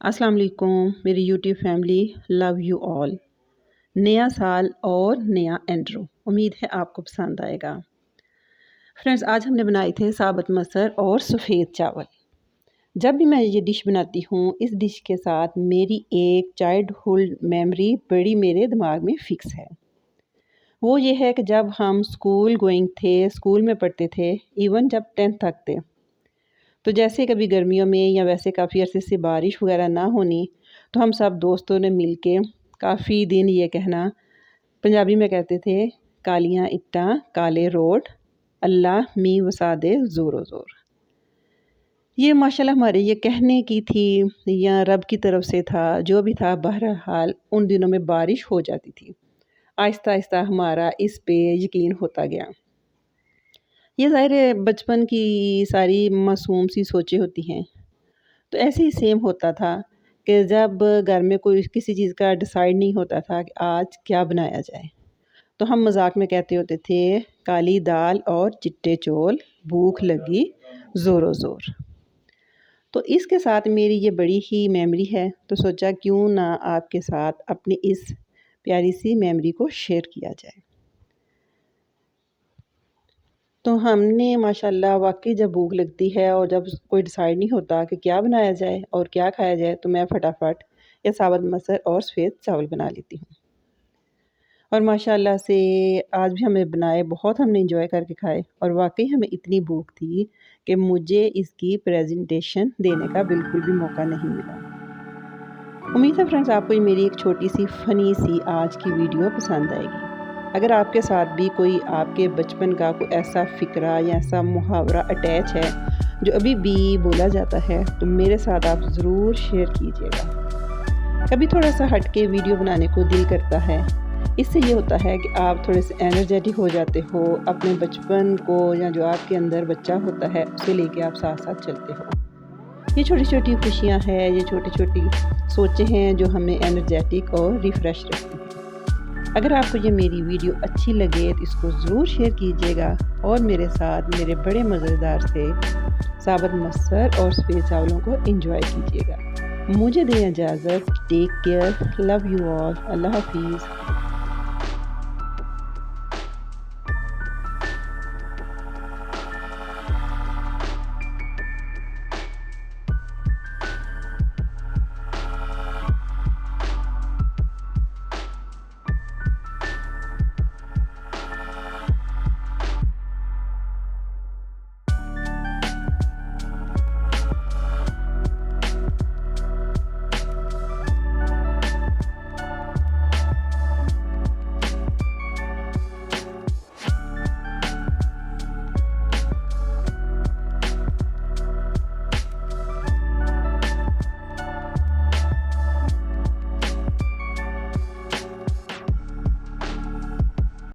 अस्सलाम वालेकुम मेरी YouTube family, love you all. नया साल और नया एंड्रो, उम्मीद है आपको पसंद आएगा। फ्रेंड्स, आज हमने बनाए थे साबुत मसर और सफ़ेद चावल। जब भी मैं ये डिश बनाती हूँ, इस डिश के साथ मेरी एक चाइल्डहुड मेमोरी बड़ी मेरे दिमाग में फ़िक्स है। वो ये है कि जब हम स्कूल गोइंग थे, स्कूल में पढ़ते थे, इवन जब 10th तक थे, तो जैसे कभी गर्मियों में या वैसे काफ़ी अरसे से बारिश वगैरह ना होनी, तो हम सब दोस्तों ने मिल के काफ़ी दिन ये कहना, पंजाबी में कहते थे, कालियाँ इट्टां काले रोड, अल्लाह मी वसा दे ज़ोरो ज़ोर। ये माशाल्लाह हमारे ये कहने की थी या रब की तरफ से था, जो भी था, बहरहाल उन दिनों में बारिश हो जाती थी। आहिस्ता आहिस्ता हमारा इस पे यकीन होता गया। ये ज़ाहिर है बचपन की सारी मासूम सी सोचें होती हैं। तो ऐसे ही सेम होता था कि जब घर में कोई किसी चीज़ का डिसाइड नहीं होता था कि आज क्या बनाया जाए, तो हम मजाक में कहते होते थे, काली दाल और चिट्टे चौल, भूख लगी ज़ोरों ज़ोर। तो इसके साथ मेरी ये बड़ी ही मेमोरी है, तो सोचा क्यों ना आपके साथ अपनी इस प्यारी सी मेमोरी को शेयर किया जाए। तो हमने माशाल्लाह वाक़ई जब भूख लगती है और जब कोई डिसाइड नहीं होता कि क्या बनाया जाए और क्या खाया जाए, तो मैं फटाफट ये साबुत मसर और सफ़ेद चावल बना लेती हूँ। और माशाल्लाह से आज भी हमें बनाए, बहुत हमने एंजॉय करके खाए और वाक़ई हमें इतनी भूख थी कि मुझे इसकी प्रेजेंटेशन देने का बिल्कुल भी मौका नहीं मिला। उम्मीद है फ्रेंड्स आपको ये मेरी एक छोटी सी फ़नी सी आज की वीडियो पसंद आएगी। अगर आपके साथ भी कोई आपके बचपन का कोई ऐसा फ़िक्रा या ऐसा मुहावरा अटैच है जो अभी भी बोला जाता है, तो मेरे साथ आप ज़रूर शेयर कीजिएगा। कभी थोड़ा सा हट के वीडियो बनाने को दिल करता है। इससे ये होता है कि आप थोड़े से एनर्जेटिक हो जाते हो, अपने बचपन को या जो आपके अंदर बच्चा होता है उसे लेके आप साथ साथ चलते हो। ये छोटी छोटी खुशियाँ हैं, ये छोटी छोटी सोचें हैं जो हमें एनर्जेटिक और रिफ़्रेश रखती हैं। अगर आपको ये मेरी वीडियो अच्छी लगे तो इसको ज़रूर शेयर कीजिएगा और मेरे साथ मेरे बड़े मज़ेदार से साबुत मसर और सफ़ेद चावलों को एंजॉय कीजिएगा। मुझे दें इजाज़त। Take care, love you all, अल्लाह हाफिज़।